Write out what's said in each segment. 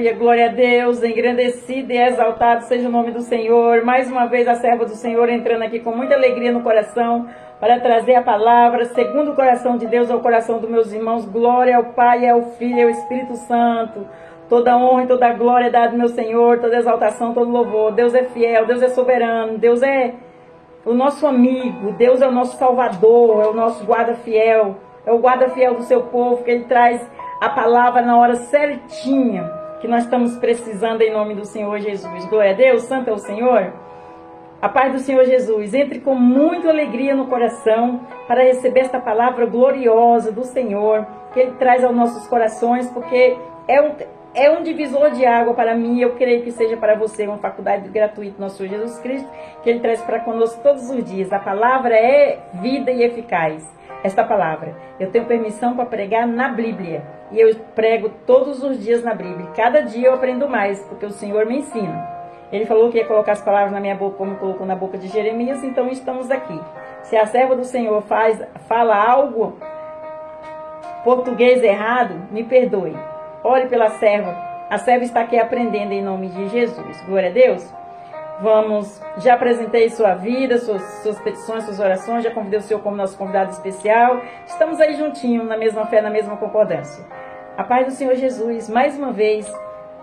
Aleluia, glória a Deus, engrandecido e exaltado seja o nome do Senhor. Mais uma vez a serva do Senhor entrando aqui com muita alegria no coração para trazer a palavra segundo o coração de Deus ao coração dos meus irmãos. Glória ao Pai, ao Filho e ao Espírito Santo. Toda honra e toda glória é dada ao meu Senhor, toda exaltação, todo louvor. Deus é fiel, Deus é soberano, Deus é o nosso amigo, Deus é o nosso Salvador, é o nosso guarda fiel, é o guarda fiel do seu povo, que Ele traz a palavra na hora certinha que nós estamos precisando em nome do Senhor Jesus. Glória a Deus, santo é o Senhor. A paz do Senhor Jesus, entre com muita alegria no coração para receber esta palavra gloriosa do Senhor, que Ele traz aos nossos corações, porque é um divisor de água para mim, e eu creio que seja para você uma faculdade gratuita do nosso Senhor Jesus Cristo, que Ele traz para conosco todos os dias. A palavra é vida e eficaz. Esta palavra, eu tenho permissão para pregar na Bíblia, e eu prego todos os dias na Bíblia. Cada dia eu aprendo mais, porque o Senhor me ensina. Ele falou que ia colocar as palavras na minha boca, como colocou na boca de Jeremias, então estamos aqui. Se a serva do Senhor fala algo português errado, me perdoe. Ore pela serva. A serva está aqui aprendendo em nome de Jesus. Glória a Deus. Já apresentei sua vida, suas petições, suas orações, já convidei o Senhor como nosso convidado especial. Estamos aí juntinhos, na mesma fé, na mesma concordância. A paz do Senhor Jesus, mais uma vez,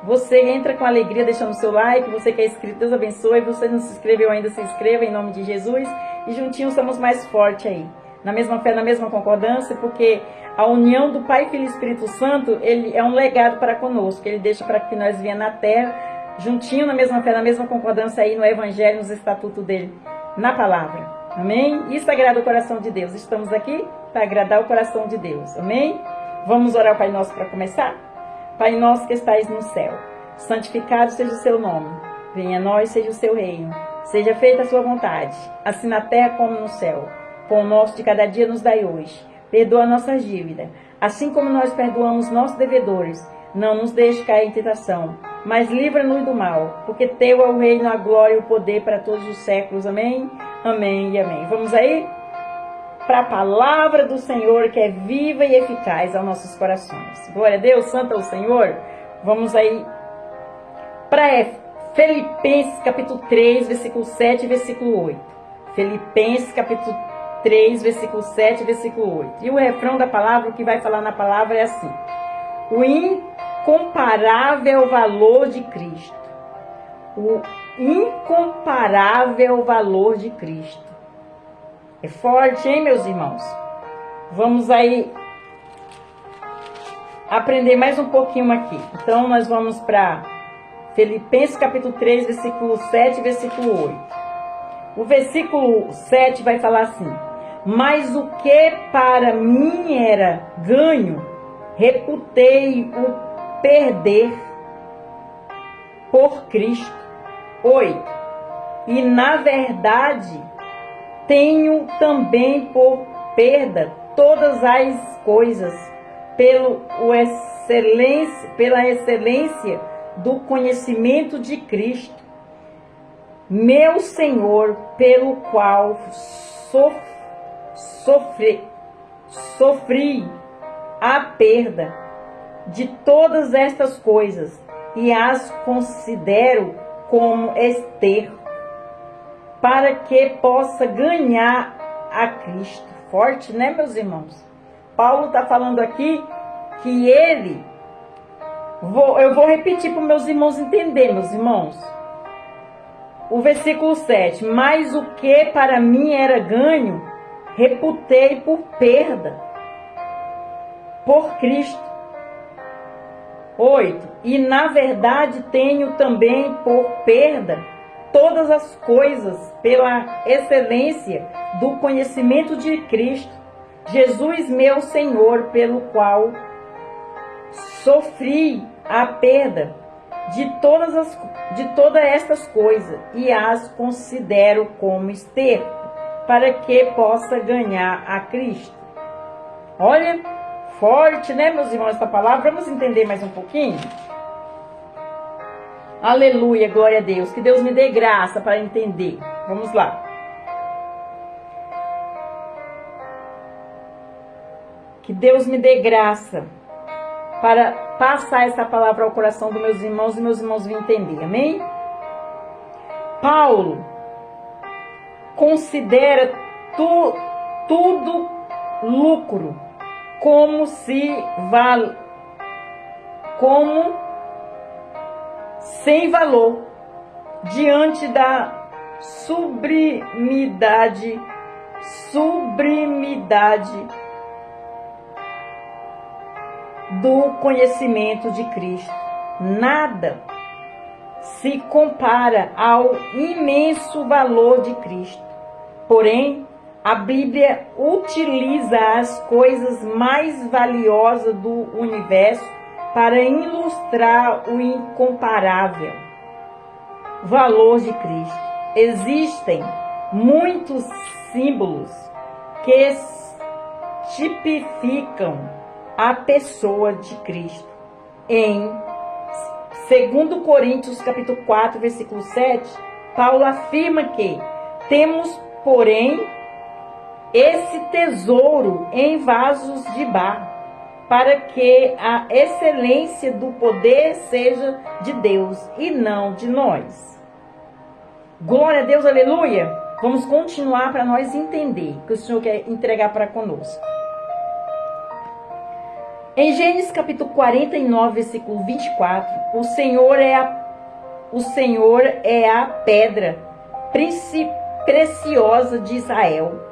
você entra com alegria deixando o seu like, você que é inscrito, Deus abençoe. Você não se inscreveu ainda, se inscreva em nome de Jesus. E juntinhos somos mais fortes aí, na mesma fé, na mesma concordância, porque a união do Pai, Filho e Espírito Santo, ele é um legado para conosco, ele deixa para que nós venhamos na terra, juntinho, na mesma fé, na mesma concordância aí no Evangelho, nos estatutos dele, na palavra. Amém? Isso agrada o coração de Deus. Estamos aqui para agradar o coração de Deus. Amém? Vamos orar ao Pai Nosso para começar? Pai Nosso que estais no céu, santificado seja o seu nome. Venha a nós, seja o seu reino. Seja feita a sua vontade, assim na terra como no céu. Pão nosso de cada dia nos dai hoje. Perdoa nossas dívidas, assim como nós perdoamos nossos devedores. Não nos deixe cair em tentação, mas livra-nos do mal, porque teu é o reino, a glória e o poder para todos os séculos. Amém? Amém e amém. Vamos aí para a palavra do Senhor, que é viva e eficaz aos nossos corações. Glória a Deus, santo é o Senhor. Vamos aí para Filipenses capítulo 3, versículo 7 e versículo 8. Filipenses capítulo 3, versículo 7 e versículo 8. E o refrão da palavra, o que vai falar na palavra é assim: o incomparável valor de Cristo. O incomparável valor de Cristo. É forte, hein, meus irmãos? Vamos aí aprender mais um pouquinho aqui. Então, nós vamos para Filipenses capítulo 3, versículo 7 e versículo 8. O versículo 7 vai falar assim: mas o que para mim era ganho, reputei o perder por Cristo. 8. E na verdade tenho também por perda todas as coisas, pela excelência do conhecimento de Cristo, meu Senhor, pelo qual sofri a perda de todas estas coisas e as considero como esterco, para que possa ganhar a Cristo. Forte, né, meus irmãos? Paulo está falando aqui que eu vou repetir para os meus irmãos entenderem, meus irmãos. O versículo 7, mas o que para mim era ganho, reputei por perda, por Cristo. 8, e na verdade tenho também por perda todas as coisas, pela excelência do conhecimento de Cristo, Jesus meu Senhor, pelo qual sofri a perda de todas estas coisas e as considero como esterco, para que possa ganhar a Cristo. Olha, forte, né, meus irmãos, essa palavra. Vamos entender mais um pouquinho? Aleluia, glória a Deus. Que Deus me dê graça para entender. Vamos lá. Que Deus me dê graça para passar essa palavra ao coração dos meus irmãos e meus irmãos vão entender, amém? Paulo considera tudo lucro, como sem valor, diante da sublimidade do conhecimento de Cristo. Nada se compara ao imenso valor de Cristo. Porém, a Bíblia utiliza as coisas mais valiosas do universo para ilustrar o incomparável valor de Cristo. Existem muitos símbolos que tipificam a pessoa de Cristo. Em 2 Coríntios capítulo 4, versículo 7, Paulo afirma que temos, porém, esse tesouro em vasos de barro, para que a excelência do poder seja de Deus e não de nós. Glória a Deus, aleluia! Vamos continuar para nós entender o que o Senhor quer entregar para conosco. Em Gênesis capítulo 49, versículo 24, o Senhor é a pedra preciosa de Israel.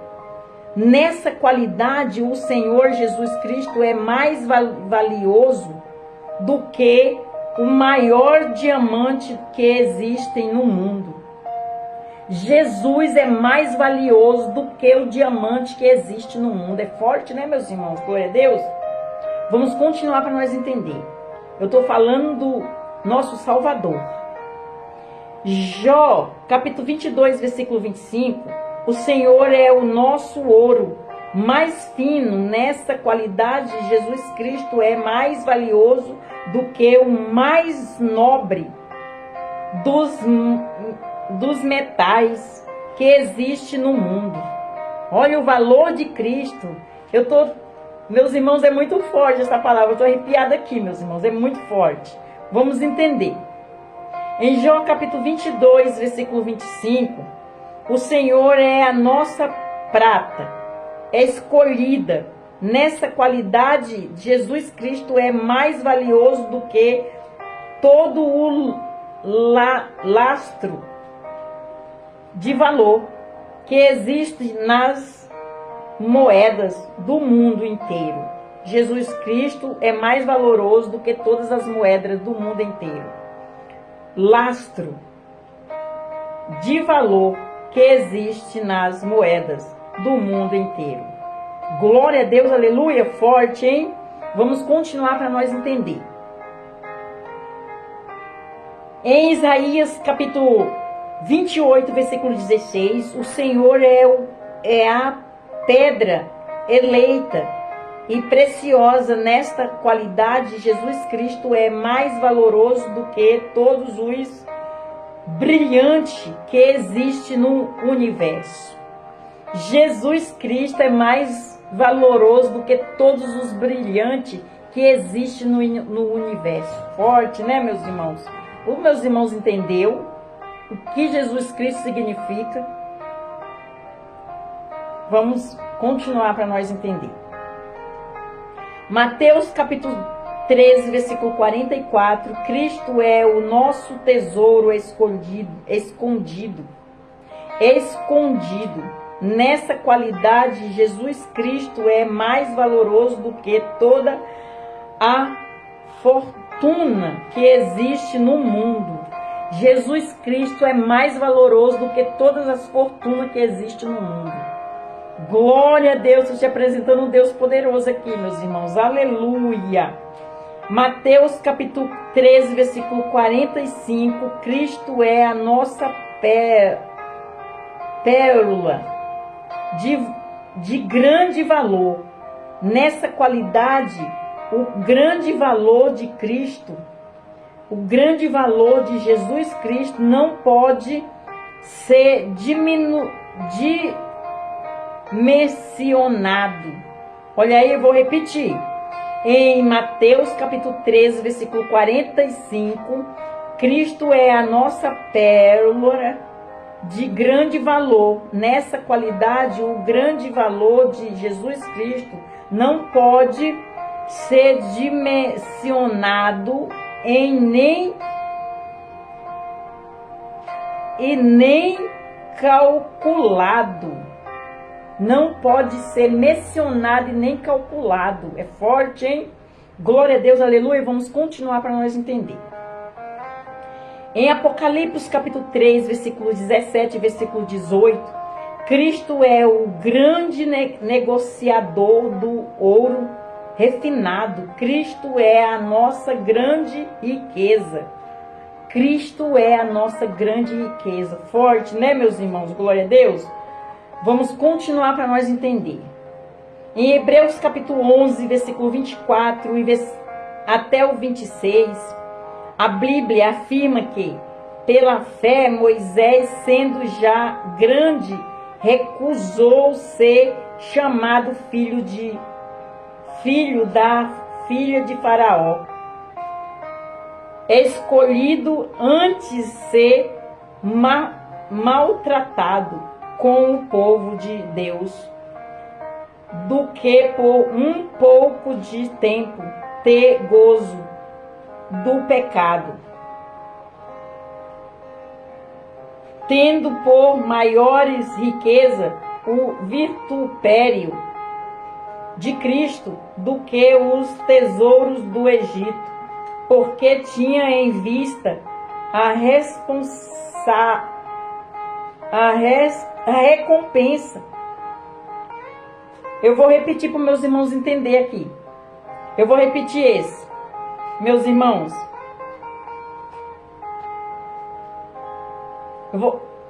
Nessa qualidade, o Senhor Jesus Cristo é mais valioso do que o maior diamante que existe no mundo. Jesus é mais valioso do que o diamante que existe no mundo. É forte, né, meus irmãos? Glória a Deus. Vamos continuar para nós entender. Eu estou falando do nosso Salvador. Jó, capítulo 22, versículo 25. O Senhor é o nosso ouro mais fino. Nessa qualidade, Jesus Cristo é mais valioso do que o mais nobre dos metais que existe no mundo. Olha o valor de Cristo. Meus irmãos, é muito forte essa palavra. Eu estou arrepiada aqui, meus irmãos. É muito forte. Vamos entender. Em Jó capítulo 22, versículo 25. O Senhor é a nossa prata, é escolhida. Nessa qualidade, Jesus Cristo é mais valioso do que todo o lastro de valor que existe nas moedas do mundo inteiro. Jesus Cristo é mais valoroso do que todas as moedas do mundo inteiro. Lastro de valor que existe nas moedas do mundo inteiro. Glória a Deus, aleluia, forte, hein? Vamos continuar para nós entender. Em Isaías capítulo 28, versículo 16, o Senhor é a pedra eleita e preciosa. Nesta qualidade, Jesus Cristo é mais valoroso do que todos os brilhantes que existe no universo. Jesus Cristo é mais valoroso do que todos os brilhantes que existe no universo. Forte, né, meus irmãos? Os meus irmãos entenderam o que Jesus Cristo significa? Vamos continuar para nós entender. Mateus capítulo 13, versículo 44. Cristo é o nosso tesouro escondido. Nessa qualidade, Jesus Cristo é mais valoroso do que toda a fortuna que existe no mundo. Jesus Cristo é mais valoroso do que todas as fortunas que existem no mundo. Glória a Deus, estou te apresentando um Deus poderoso aqui, meus irmãos. Aleluia. Mateus capítulo 13, versículo 45. Cristo é a nossa pérola de grande valor. Nessa qualidade, o grande valor de Cristo, o grande valor de Jesus Cristo não pode ser dimensionado. Olha aí, eu vou repetir. Em Mateus capítulo 13, versículo 45, Cristo é a nossa pérola de grande valor. Nessa qualidade, o grande valor de Jesus Cristo não pode ser dimensionado nem calculado. Não pode ser mencionado e nem calculado. É forte, hein? Glória a Deus, aleluia. Vamos continuar para nós entender. Em Apocalipse capítulo 3, versículo 17 e versículo 18, Cristo é o grande negociador do ouro refinado. Cristo é a nossa grande riqueza. Cristo é a nossa grande riqueza. Forte, né, meus irmãos? Glória a Deus. Vamos continuar para nós entender. Em Hebreus capítulo 11, versículo 24 até o 26, a Bíblia afirma que, pela fé, Moisés, sendo já grande, recusou ser chamado filho da filha de Faraó, escolhido antes ser maltratado com o povo de Deus, do que por um pouco de tempo ter gozo do pecado, tendo por maiores riqueza o vitupério de Cristo do que os tesouros do Egito, porque tinha em vista a recompensa. Eu vou repetir para meus irmãos entender aqui. Eu vou repetir esse. Meus irmãos,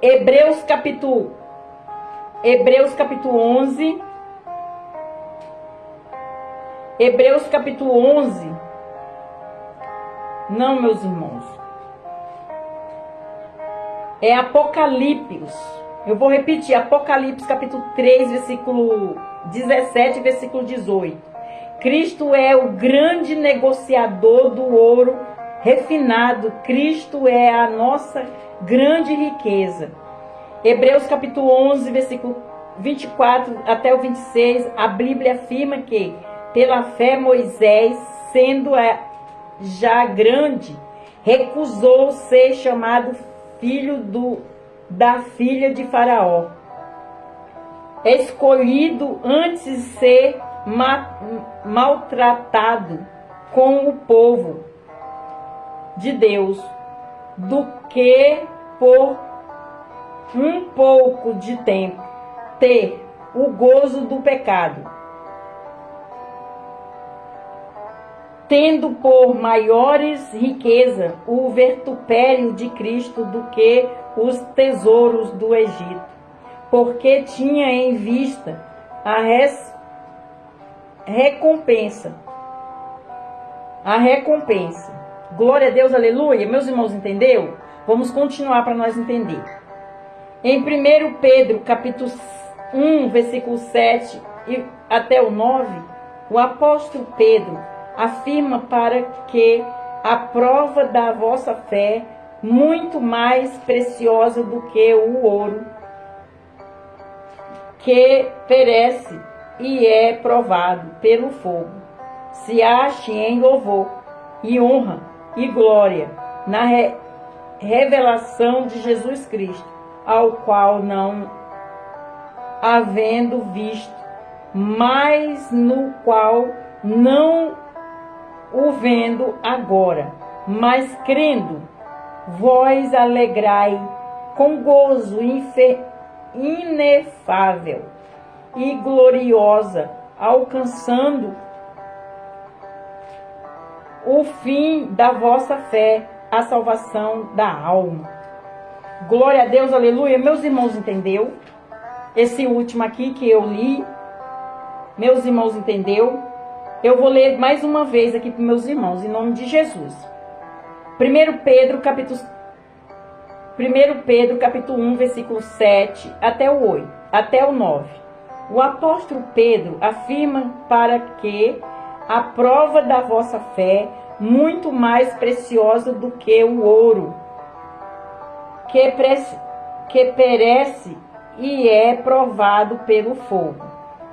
Hebreus capítulo 11. Hebreus capítulo 11. Não, meus irmãos. É Apocalipse. Eu vou repetir. Apocalipse capítulo 3, versículo 17 e versículo 18. Cristo é o grande negociador do ouro refinado. Cristo é a nossa grande riqueza. Hebreus capítulo 11, versículo 24 até o 26, a Bíblia afirma que, pela fé, Moisés, sendo já grande, recusou ser chamado filho da filha de Faraó, escolhido antes de ser maltratado com o povo de Deus, do que por um pouco de tempo ter o gozo do pecado, tendo por maiores riqueza o vitupério de Cristo do que os tesouros do Egito, porque tinha em vista a recompensa. Glória a Deus, aleluia. Meus irmãos, entendeu? Vamos continuar para nós entender. Em 1 Pedro, capítulo 1, versículo 7 e até o 9, o apóstolo Pedro afirma para que a prova da vossa fé, muito mais preciosa do que o ouro, que perece e é provado pelo fogo, se ache em louvor e honra e glória na revelação de Jesus Cristo, ao qual não havendo visto, mas no qual não o vendo agora, mas crendo, vós alegrai com gozo inefável e gloriosa, alcançando o fim da vossa fé, a salvação da alma. Glória a Deus, aleluia. Meus irmãos, entendeu? Esse último aqui que eu li, meus irmãos, entendeu? Eu vou ler mais uma vez aqui para meus irmãos, em nome de Jesus. 1 Pedro, capítulo 1, versículo 7 até o 8, até o 9. O apóstolo Pedro afirma para que a prova da vossa fé, muito mais preciosa do que o ouro, que perece e é provado pelo fogo,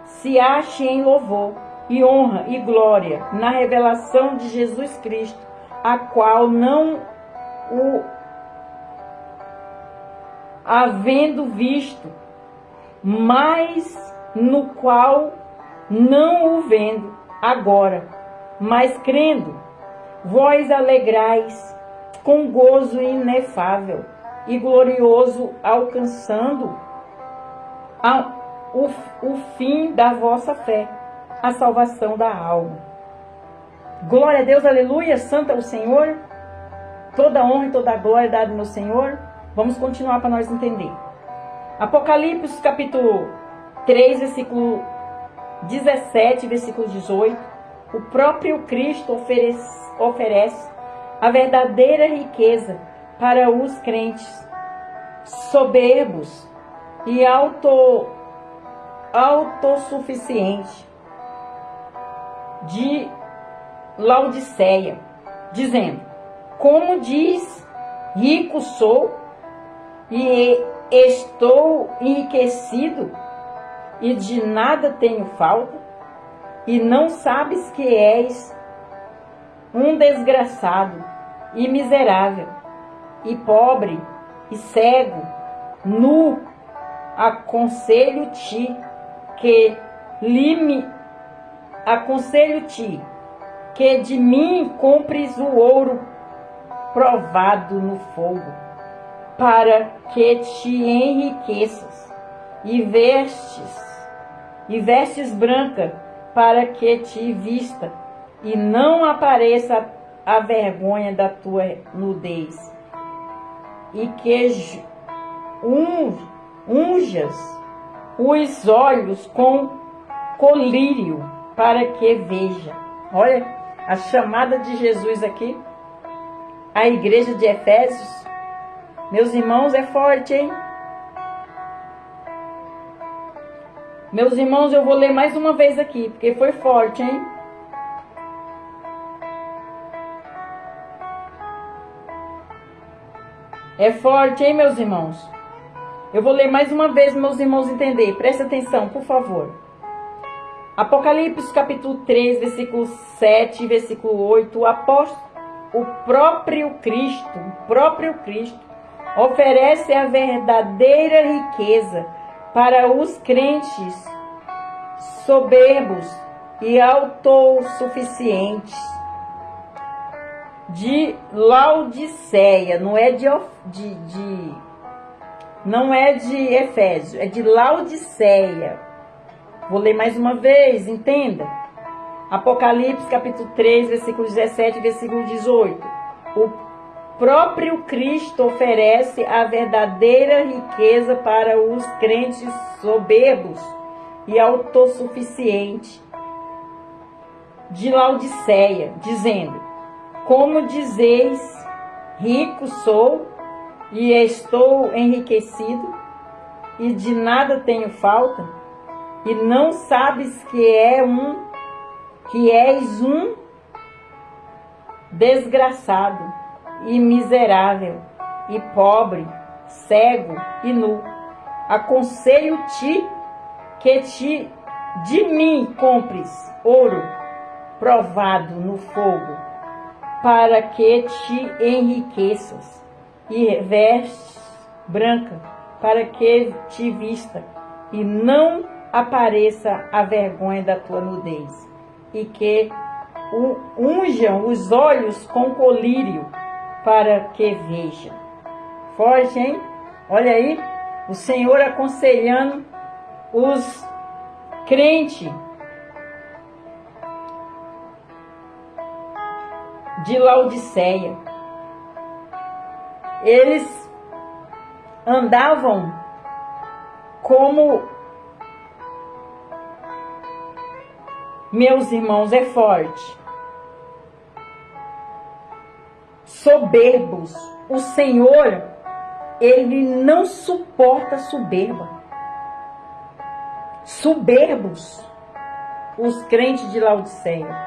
se ache em louvor e honra e glória na revelação de Jesus Cristo, a qual não o havendo visto, mas no qual não o vendo agora, mas crendo, vós alegrais com gozo inefável e glorioso, alcançando o fim da vossa fé, a salvação da alma. Glória a Deus, aleluia, santo é o Senhor, toda honra e toda glória dada ao meu Senhor. Vamos continuar para nós entender. Apocalipse capítulo 3, versículo 17, versículo 18. O próprio Cristo oferece a verdadeira riqueza para os crentes soberbos e autossuficientes de Laodiceia, dizendo: como diz, rico sou e estou enriquecido e de nada tenho falta, e não sabes que és um desgraçado e miserável e pobre e cego, nu. Aconselho-te que de mim compres o ouro provado no fogo, para que te enriqueças, e vestes branca, para que te vista, e não apareça a vergonha da tua nudez, e que unjas os olhos com colírio, para que veja. Olha a chamada de Jesus aqui, a igreja de Efésios. Meus irmãos, é forte, hein? Meus irmãos, eu vou ler mais uma vez aqui, porque foi forte, hein? É forte, hein, meus irmãos? Eu vou ler mais uma vez, meus irmãos, entender. Presta atenção, por favor. Apocalipse capítulo 3, versículo 7, versículo 8. O próprio Cristo oferece a verdadeira riqueza para os crentes soberbos e autossuficientes de Laodiceia. Não é de Efésio, é de Laodiceia. Vou ler mais uma vez, entenda. Apocalipse capítulo 3, versículo 17 e versículo 18. O próprio Cristo oferece a verdadeira riqueza para os crentes soberbos e autossuficientes de Laodiceia, dizendo: como dizeis, rico sou e estou enriquecido, e de nada tenho falta, e não sabes que és um desgraçado e miserável e pobre, cego e nu. Aconselho-te que de mim compres ouro provado no fogo, para que te enriqueças, e vestes branca, para que te vista, e não apareça a vergonha da tua nudez, e que unjam os olhos com colírio, para que veja. Forte, hein? Olha aí, o Senhor aconselhando os crentes de Laodiceia. Eles andavam como, meus irmãos, é forte, soberbos. O Senhor, Ele não suporta soberba. Soberbos, os crentes de Laodiceia.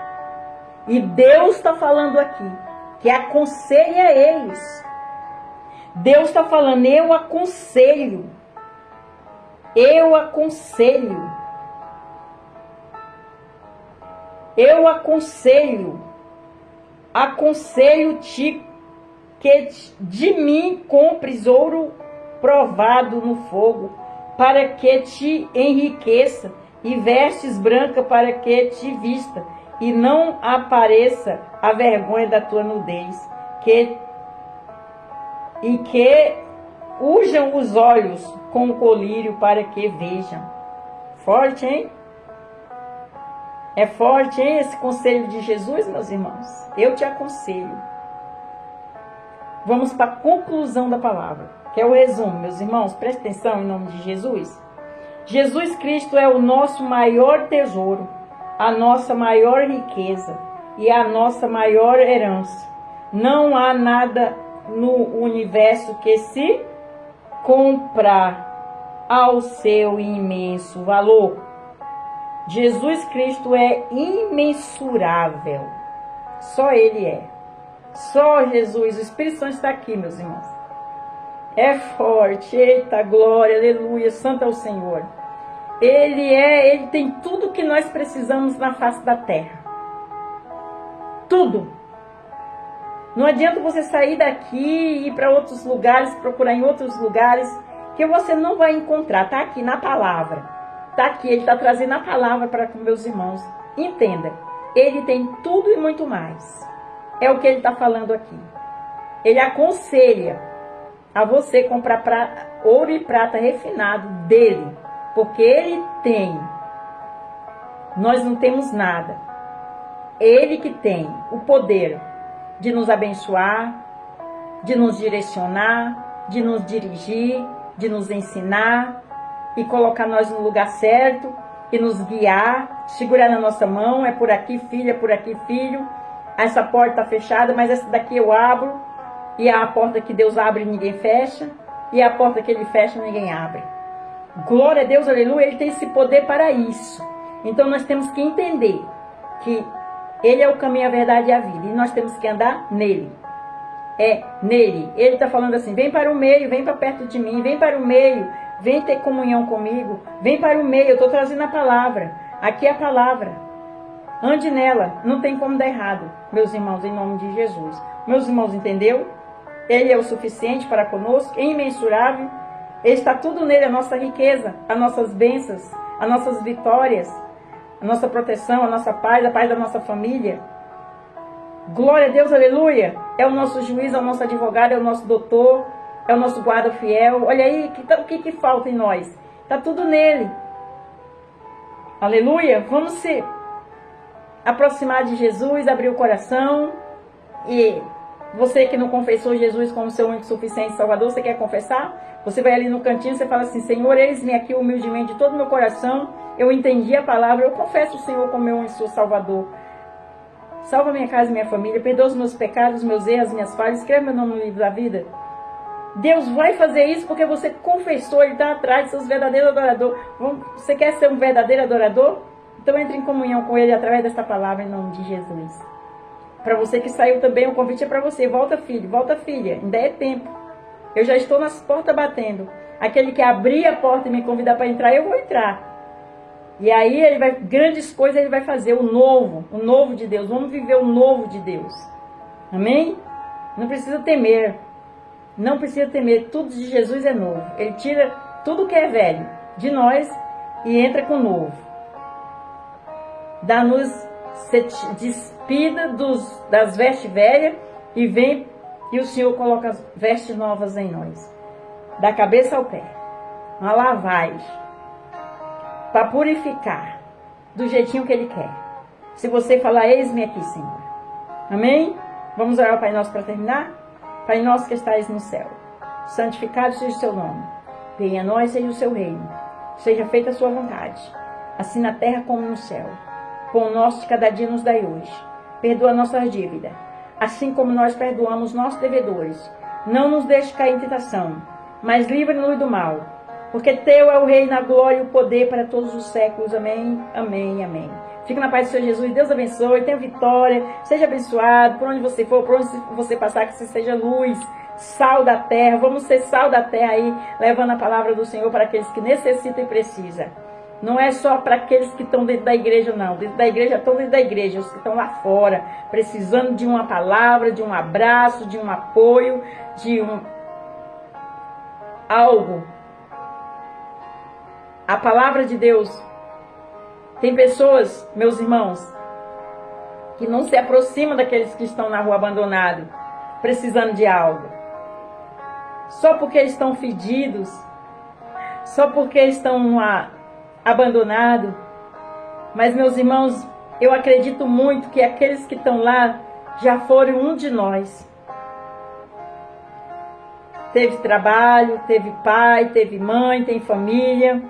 E Deus está falando aqui, que aconselhe a eles. Deus está falando, eu aconselho. Eu aconselho. Eu aconselho. Aconselho-te que de mim compres ouro provado no fogo, para que te enriqueça, e vestes branca para que te vista, e não apareça a vergonha da tua nudez, e que ujam os olhos com o colírio para que vejam. Forte, hein? É forte, hein, esse conselho de Jesus, meus irmãos? Eu te aconselho. Vamos para a conclusão da palavra, que é o resumo, meus irmãos. Preste atenção em nome de Jesus. Jesus Cristo é o nosso maior tesouro, a nossa maior riqueza e a nossa maior herança. Não há nada no universo que se comprar ao seu imenso valor. Jesus Cristo é imensurável. Só Ele é. Só Jesus. O Espírito Santo está aqui, meus irmãos. É forte. Eita glória, aleluia. Santo é o Senhor. Ele tem tudo que nós precisamos na face da terra. Tudo. Não adianta você sair daqui e ir para outros lugares, procurar em outros lugares, que você não vai encontrar. Está aqui na palavra. Está aqui, ele está trazendo a palavra para meus irmãos. Entenda, ele tem tudo e muito mais. É o que ele está falando aqui. Ele aconselha a você comprar ouro e prata refinado dele. Porque ele tem. Nós não temos nada. Ele que tem o poder de nos abençoar, de nos direcionar, de nos dirigir, de nos ensinar e colocar nós no lugar certo e nos guiar, segurar na nossa mão. É por aqui, filho, é por aqui, filho. Essa porta está fechada, mas essa daqui eu abro. E a porta que Deus abre, ninguém fecha. E a porta que Ele fecha, ninguém abre. Glória a Deus, aleluia. Ele tem esse poder para isso. Então nós temos que entender que Ele é o caminho, a verdade e a vida. E nós temos que andar nele. É nele. Ele está falando assim, vem para o meio, vem para perto de mim, vem para o meio, vem ter comunhão comigo, vem para o meio, eu estou trazendo a palavra. Aqui é a palavra. Ande nela, não tem como dar errado, meus irmãos, em nome de Jesus. Meus irmãos, entendeu? Ele é o suficiente para conosco, é imensurável. Está tudo nele, a nossa riqueza, as nossas bênçãos, as nossas vitórias, a nossa proteção, a nossa paz, a paz da nossa família. Glória a Deus, aleluia. É o nosso juiz, é o nosso advogado, é o nosso doutor, é o nosso guarda fiel. Olha aí, o que falta em nós? Está tudo nele. Aleluia. Vamos se aproximar de Jesus, abrir o coração. E você que não confessou Jesus como seu único suficiente Salvador, você quer confessar? Você vai ali no cantinho, você fala assim, Senhor, eis-me aqui humildemente de todo o meu coração. Eu entendi a palavra, eu confesso o Senhor como meu único Salvador. Salva minha casa e minha família, perdoa os meus pecados, os meus erros, as minhas falhas, escreve meu nome no livro da vida. Deus vai fazer isso porque você confessou, Ele está atrás de seus verdadeiros adoradores. Você quer ser um verdadeiro adorador? Então entre em comunhão com Ele através desta palavra em nome de Jesus. Para você que saiu também, o convite é para você. Volta, filho, volta, filha, ainda é tempo. Eu já estou nas portas batendo. Aquele que abrir a porta e me convidar para entrar, eu vou entrar. E aí ele vai, grandes coisas ele vai fazer, o novo de Deus. Vamos viver o novo de Deus. Amém? Não precisa temer. Não precisa temer. Tudo de Jesus é novo. Ele tira tudo que é velho de nós e entra com o novo. Dá-nos, se despida das vestes velhas e vem e o Senhor coloca as vestes novas em nós. Da cabeça ao pé. Uma lavagem. Para purificar do jeitinho que Ele quer. Se você falar, eis-me aqui, Senhor. Amém? Vamos orar ao Pai Nosso para terminar? Pai Nosso que estais no céu, santificado seja o seu nome. Venha a nós, seja o seu reino. Seja feita a sua vontade, assim na terra como no céu. Pão nosso de cada dia nos dai hoje. Perdoa nossas dívidas, assim como nós perdoamos nossos devedores. Não nos deixe cair em tentação, mas livra-nos do mal. Porque teu é o reino, a glória e o poder para todos os séculos. Amém, amém, amém. Fique na paz do Senhor Jesus. Deus abençoe. Tenha vitória. Seja abençoado. Por onde você for, por onde você passar, que você seja luz, sal da terra. Vamos ser sal da terra aí, levando a palavra do Senhor para aqueles que necessitam e precisam. Não é só para aqueles que estão dentro da igreja, não. Dentro da igreja, estão dentro da igreja. Os que estão lá fora, precisando de uma palavra, de um abraço, de um apoio, de algo. A palavra de Deus. Tem pessoas, meus irmãos, que não se aproximam daqueles que estão na rua abandonados, precisando de algo. Só porque estão fedidos, só porque estão abandonados. Mas, meus irmãos, eu acredito muito que aqueles que estão lá já foram um de nós. Teve trabalho, teve pai, teve mãe, tem família.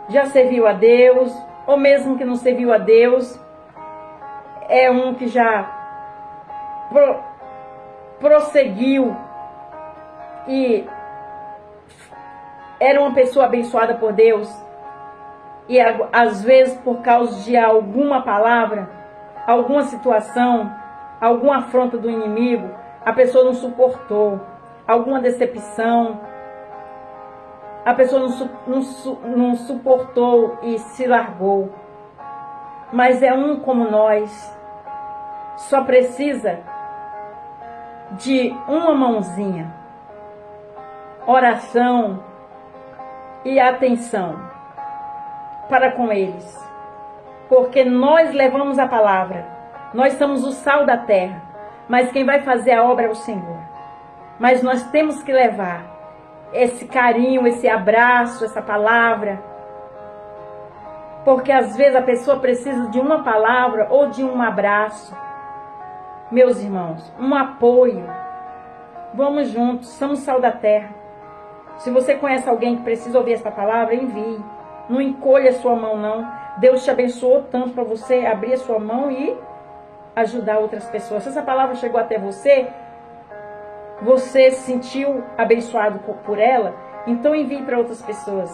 Já serviu a Deus, ou mesmo que não serviu a Deus, é um que já prosseguiu e era uma pessoa abençoada por Deus, e às vezes por causa de alguma palavra, alguma situação, alguma afronta do inimigo, a pessoa não suportou, alguma decepção, a pessoa não suportou e se largou. Mas é um como nós. Só precisa de uma mãozinha. Oração e atenção para com eles. Porque nós levamos a palavra. Nós somos o sal da terra. Mas quem vai fazer a obra é o Senhor. Mas nós temos que levar esse carinho, esse abraço, essa palavra. Porque às vezes a pessoa precisa de uma palavra ou de um abraço. Meus irmãos, um apoio. Vamos juntos, somos sal da terra. Se você conhece alguém que precisa ouvir essa palavra, envie. Não encolha a sua mão, não. Deus te abençoou tanto para você abrir a sua mão e ajudar outras pessoas. Se essa palavra chegou até você, você se sentiu abençoado por ela, então envie para outras pessoas.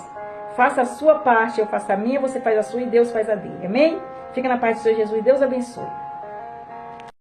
Faça a sua parte, eu faço a minha, você faz a sua e Deus faz a dele. Amém? Fica na paz do Senhor Jesus. Deus abençoe.